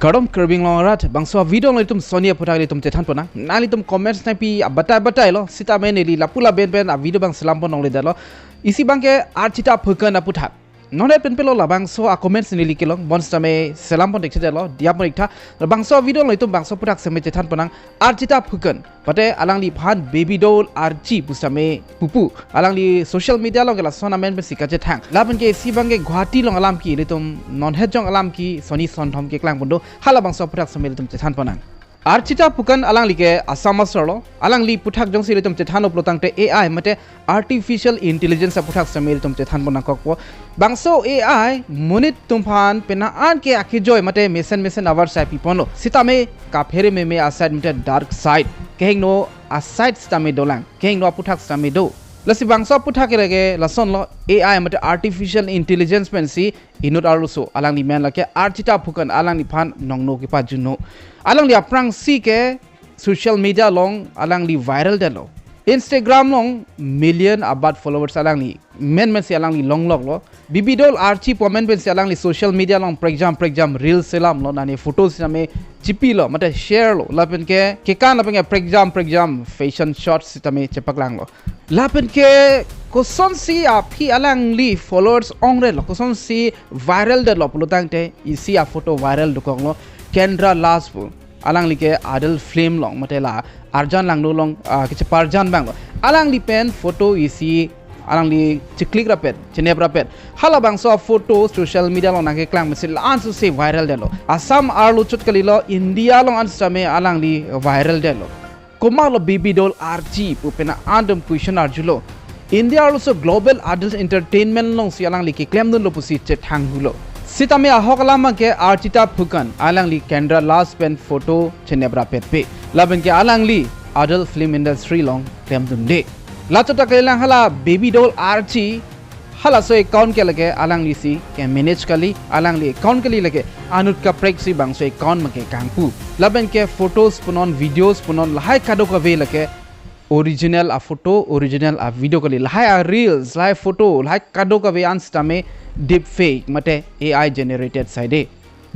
Kadom Karbi long rat bangso video lo itum Sonia putak itum Chethan pona nali itum comments na pi batai lo sita me neli lapula ben video bang selam pon long le dalo isi bangke Archita Phukan putak nonde pen pelo la bangso a comments neli kelong monster me selam pon dekse dalo dia pon ikta bangso video lo itum bangso putak seme Chethan ponang Archita Phukan pate alang li phan Babydoll Archi pusame pupu alang li social media long la sona men pe sika Chethang Lapenke si bangke Guwahati long Alamki litum non het jong Alamki soni son thom ke klang bondo hala bangso putak seme litum Chethan ponang Archita Phukan alang li ke asama solo alang li putak jong si litum Chethan oplotang te AI mate artificial intelligence putak seme litum Chethan ponang kokpo bangso AI munit tumphan pena an ke akhijoy mate mesen avar sai pipono sitame ka phere me aside mate dark side kehing no aside stame dolang kehing no putak stame do lasi bangso putak lege lason lo AI mate artificial intelligence pensi inut aruso alang li men lake Archita Phukan alang li phan nongno ki pa juno alang li aprang si ke social media long alang li viral delo Instagram long million abad followers alang li men si alang li long log lo Babydoll Archi pomen ben si alang li social media long per exam reels selam lo nani photos same chipi lo mate share lo Lapenke ke kan Lapenke per exam fashion shots sitame chepak lang lo Lapenke koson si api alang li followers ongre lo koson si viral de lo pulutang te isi a photo viral dukong lo Kendra last po alang li ke adult film long matela arjan lang no long kiche parjan bang lo alang li pen photo isi alang li chiklik rapet chenep rapet hala bang so photo social media long nake klang mesil ansu se viral de lo asam arlu chutkali lo India long ansame alang li viral de lo koma lo Babydoll Archi pu pena andam question arjulo India also global adult entertainment long si alang li ke claim dun lo pusi Chethang hulo sitame ahokalama ke Archita Phukan alang li Kendra last pen photo chenebra pet pe Lapenke alang li adult film industry long claim dun de lachota kelang hala Babydoll Archi hala so account ke lage alang li si ke manage kali alang li account kali lage anut ka preksi bang so account make kangpu Lapenke photos punon videos punon lahai kado ka ve lage original a photo original a video kali lahai a reels lahai photo lahai kado ka ve anstame deep fake mate AI generated side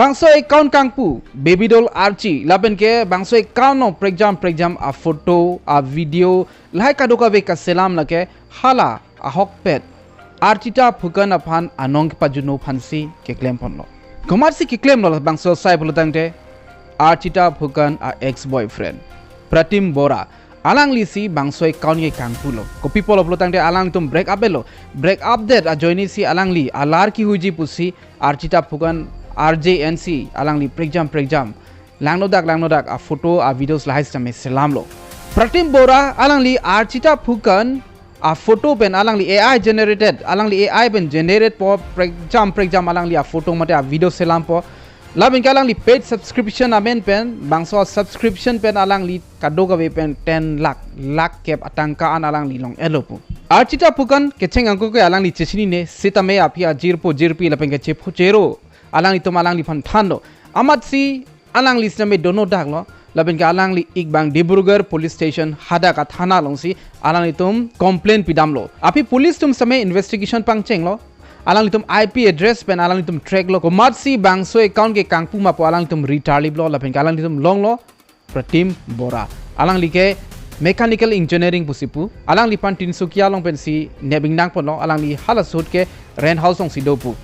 bangso account kangpu Babydoll Archi Lapenke bangso account no per exam a photo a video lahai kadoka ve ka selam lake hala a hokpet Archita Phukan aphan anong ki pajuno phansi ke claim ponlo komarsi ki claim lo bangso sai bolotangte Archita Phukan a ex boyfriend Pratim Bora alang lisi bangso account ye kangpu lo copy polo bolotangte alang tum break up that a joini si alang li alar ki huji pusi Archita Phukan RJNC alang li per exam langno dak a photo a videos lahai same selam lo Pratim Bora alang li Archita Phukan a photo pen alang li AI generated alang li AI pen generate po per exam alang li a photo mate a video selam po Lapenke alang li paid subscription amen pen bangso subscription pen alang li kadoga ve pen 10 lakh kep atangka an alang li long elopu Archita Phukan kecheng angko ke alang li chesini ne sitame apia jirpi Lapenke chero alang li tom alang li phan thando amat si alang li same dono dak lo Lapenke alang li ikbang Dibrugarh police station hada ka thana long si alang li tom complaint pidam lo api police tum same investigation pangcheng lo alang li tom IP address pen alang li tom track lo komat si bangso account ke kangpu ma po alang li tom retarlib lo Lapenke alang li tom long lo Pratim Bora alang li ke mechanical engineering pusipu alang li pan Tinsukia long pen si nebingdang pon lo alang li hala sut ke rent house long si dopu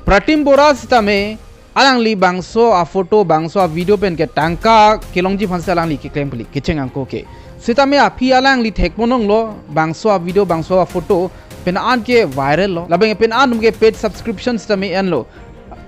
Pratim Bora sitame alang li bangso a photo bangso a video pen ke tangka kelongji phansa alang li ke claim puli kicheng angko ke sitame a phi alang li thekmonong lo bangso a video bangso a photo pen an ke viral lo Lapenke pen an ke paid subscription sitame en lo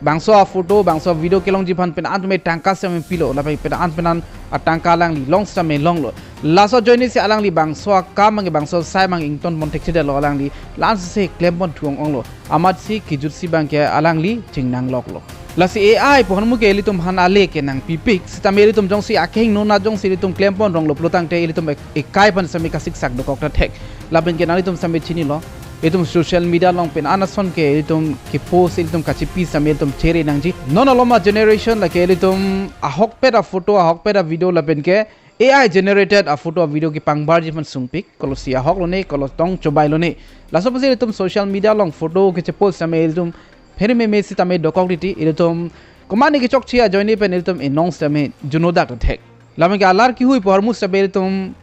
bangso a photo bangso a video kelongji phan pen an me tangka same pilo Lapenke pen an a tangka alang li long same long lo laso joini se alang li bangso a ka mang bangso sai mang ington mon tekse lo alang li lans se claim bon thuong ong lo amat si kijut si bang ke alang li chingnang lok lo lasi AI pohon mu ke litum han ale ke nang pipik sitameri tum jong si akheng no na jong si litum claim pon rong lo plotang te litum ekai pan sami kasik sak do kokta thek Lapenke nali tum sami chini lo itum social media long pen anason ke litum ke post litum kachipi sami litum chere nangji non loma generation la ke litum ahok pet a photo ahok pet a video Lapenke AI generated a photo a video ki pangbar jiman sungpik kolo si ahok lo ne kolo tong chobai lo ne laso pasi litum social media long photo ke post sami litum Phere me sitame dokok diti ilutum Kumani ki chok chia join pen ilitum inong stame junodak tek. Laban ke alar ki hui pormus stame ilitum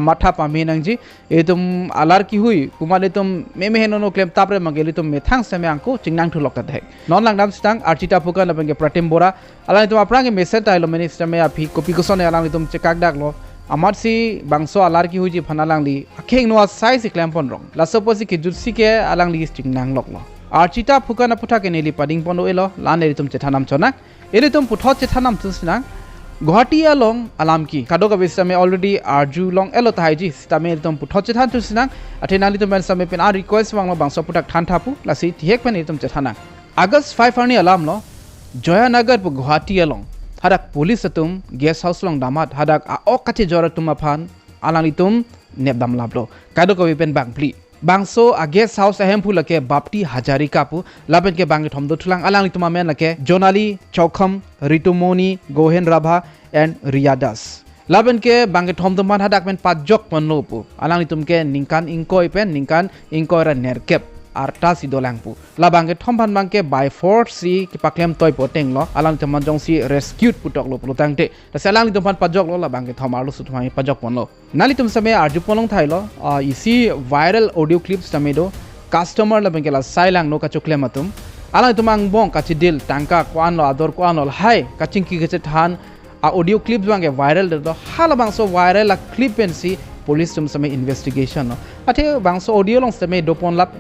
matha pami nangji ilitum alar ki hui kuman ilitum meme henono claim tapre mangel ilitum methang stame angko chingnang thu lokta tek. Non lang dam stang Archita Phukan laban ke pratim bora alang ilitum aprang ke message tailo meni stame api kopi kusone alang ilitum cekak dak lo. Amar si bangso alar ki hui ji phanalang li akheng noa sai si claim pon rong. La suppose ki jutsi ke alang li chingnang lok lo. Archita Phukan aputha ke neli pading pondo elo lan eritum Chethanam chonak eritum puthot Chethanam tusnang Guwahati along Alamki kadoga visame already arju long elo thaiji sitame eritum puthot Chethan tusnang athenali tum same pen a request wanglo bangso putak than thapu lasi thek pen eritum Chethanang August 5 arni alam lo Joyanagar pu Guwahati along hadak police atum guest house long damat hadak a ok Kachejor Atum aphan alanitum nebdam lablo kadoga pen bang pli Bangso a guest house ahem pu lake bapti hajari kapu laben ke bangi thomdo thulang alang lituma men lake Jonali Chaukham Ritumoni Gohen Rabha and Riyadas laben ke bangi thomdo man hadak men pajok ponlo pu alang litum ke ningkan ingkoi pen ningkan ingkoi ra nerkep arta si dolang pu la bangi thomban bangke by force si ki paklem toy poteng lo alang litum jong si rescued putok lo pulutang te ta salang litum pan pajok lo la bangi thomar lo suthmai pajok ponlo nalitum same arju polong thailo isi viral audio clips tamedo customer la bangela sailang no ka choklem atum alang tumang bong ka chidil tangka kwan lo ador kwan lo hai ka chingki ge Chethan a audio clips bange viral do hala bangso viral la clip en si police tum same investigation no athe bangso audio long same dopon lap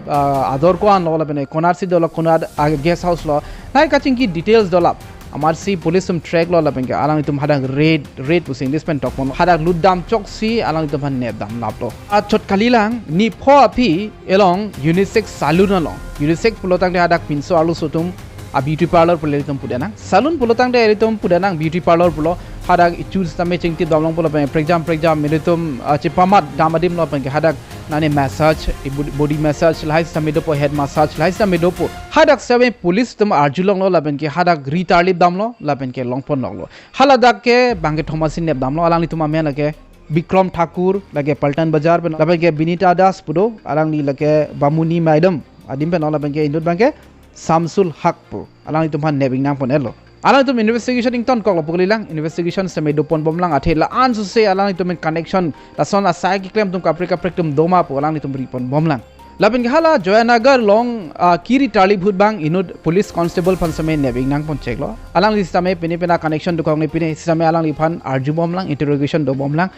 ador kwan lo la bene konar si do lo konar guest house lo nai ka chingki details do lap amar si police tum track lo la benge alang tum hadang raid pusing this pen tokon hadang ludam chok si alang tum han nebdam laplo a chot kalilang ni pho api elong unisex salon along unisex pulotang de hadak pinso alu sotum a beauty parlor pulel tum pudana salon pulotang de eritum pudana beauty parlor pulo hadak choose tame chingti domlong pulo pe exam meritum chipamat damadim lo pe hadak nane massage body massage lai same do po head massage lai same do po hadak same police tum arjulong lo laben ke hadak ritarlip damlo laben ke longpon lo haladak ke bange thomasin neb damlo alangli tuma men lage Bikram Thakur lage Paltan Bazar pen laben ke Binita Das pudo alangli lage Bamuni madam adim pen laben ke indut bange Samsul Haq pu alangli tum han nebing nang pon elo alang tum investigation ington kok lopulilang investigation same do pon bomlang athela an su se alang tum connection la son asai ki claim tum kapre tum doma pu alang tum ripon bomlang laben ke hala Joyanagar long kiri tali bhut bang inud police constable pan same nebing nang pon check lo alang li same pena connection do kong ne pine same alang li phan arju bomlang interrogation do bomlang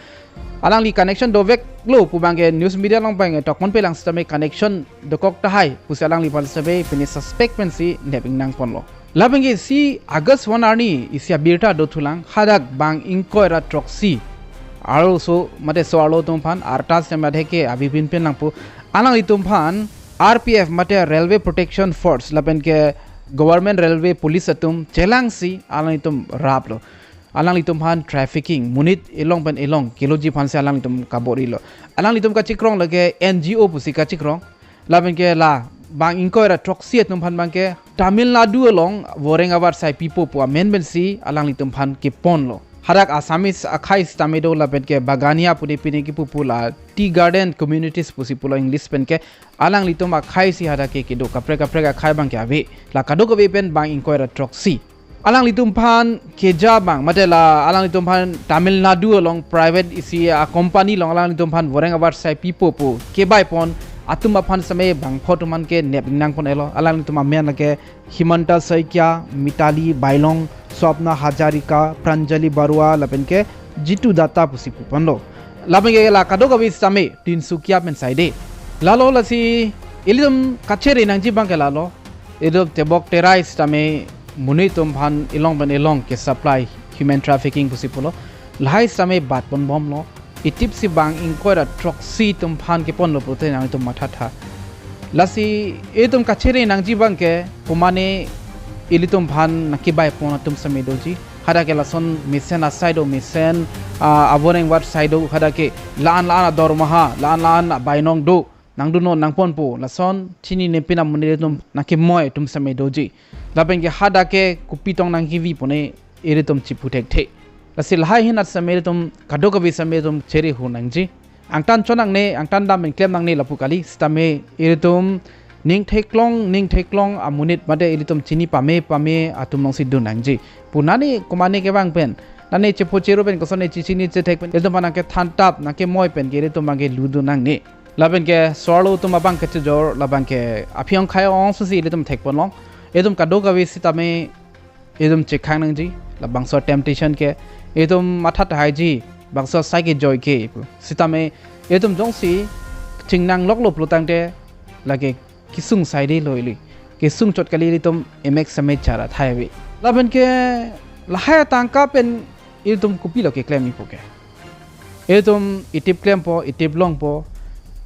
alang li connection do vek lo pu bang news media long bang tokon pelang same connection do kok ta hai pu alang li pan same pine suspect pen si nebing nang pon lo Lapenke si August 1 arni isia birta do thulang hadak bang inkoira troxy aro so mate so alo tum phan arta se madhe ke abibin pen langpu alang itum phan RPF mate railway protection force lapenke government railway police atum chelang si alang itum raplo alang itum phan trafficking munit elong pen elong kiloji phan se alang itum kabori lo alang itum ka chikrong lage NGO pusi ka chikrong lapenke la bang inkoira troxy atum phan bangke Tamil Nadu along Aurangabad sai pipo pu amendment si alang litum phan ke pon lo harak Assamese akhais tamedo la pen ke bagania pune pine ki pupula tea garden communities pusi pulo English pen ke alang litum akhai si harak ke do kapre khai bang ke ave la kado ko pen bang inkoira troxy alang litum phan keja bang matela alang litum phan Tamil Nadu along private isi company long alang litum phan Aurangabad sai pipo pu ke bai pon atuma phan same bang photuman ke nebingnang pon elo alang tuma men ke Himanta Saikya Mitali Bailong Swapna Hajarika Pranjali Barua lapen ke Jitu Data pusi pupanlo lapen ke la kado gabi same Tinsukia pen saide lalo lasi ilum kachere nangji bang ke lalo edo tebok terai same munitum phan ilong ben ilong ke supply human trafficking pusi pulo lai same bat pon bom lo itip si bang inkoira troxy tum phan ke pon lo prote nang tum matha lasi etum kachere nangji bang ke pumane ilitum phan nakibai pon tum same doji hada ke lason misen asaido misen aboreng wat saido hada ke lan dormaha lan bainong do nangdu no nangpon po lason chini nepina munire tum nakimoy tum same doji lapen ke hada ke kupitong nang kivi pone iritum chiputek the lasil hai hinat same tum kadokabi same tum cheri hu nangji angtan chonang ne angtan dam klem nang ne lapu kali stame iritum นิ่งเทคลองอามุนิดมาเดอิลิตุมชินีปาเมอาตุมลองสิดูนังจีปูนานี่กุมานี่เก็บวางเป็นนั่นนี่เฉพาะเจโรเป็นก็สนในชินีเจเทคเป็นเอตุมานังเกทันตับนังเกมอยเป็นเกเรตุมังเกลูดูนังนี่ลาเป็นเกสวาโลตุมาบังเกจจอร์ลาบังเกอภิองขายอองสุสีเรตุมเทคปนลองเอตุมกัดโดกวิสิตาเมเอตุมเช็คขังนังจีลาบังสอเทมเพชันเกเอตุมมาทัดหายจีบังสอไซเกจอยเกสิตาเมเอตุมจงสีชิงนังล็อกลบลุตังเดลาเกกิสุงไซดีลอยลีกิสุงจดกะลีลิตุมเอเม็กสเมจจาระไทยวิลาเป็นเกลาให้ตังกาเป็นอิตุมกุปิโลเกเคลมนี่พอเกเอตุมอิติปเคลมพออิติปลองพอ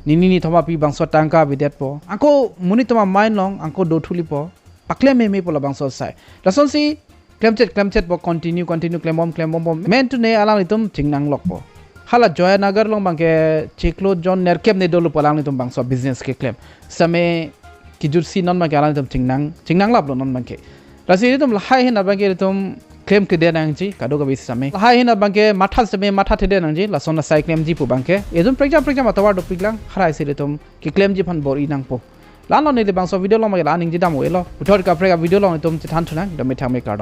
นี่ทว่าปีบางสอตังกาวิเดตพออังโกมุนิตมาไมน์ลองอังโกโดทุลิพอปักเคลมเมพอละบางสอไซละสอนซีเคลมเจ็ดพอคอนติเนียเคลมบอมเมนตุเนอาลาลิตุมจิงนังล็อกพอhala joy nagar long bangke cheklo john nerkem ne dolu palang ni tum bangso business ke claim same ki jursi non ma galan tum chingnang lab lo non bangke rasi tum lahai hin bangke tum claim ke de nang ji kado ga bis same lahai hin bangke matha the de nang ji la son sai claim ji pu bangke edum prekja ma tawar do piklang harai se tum ki claim ji phan bor inang po lan lo ne le bangso video long ma la ning ji dam we lo uthor ka prega video long tum chethan thunang da me thang me kar do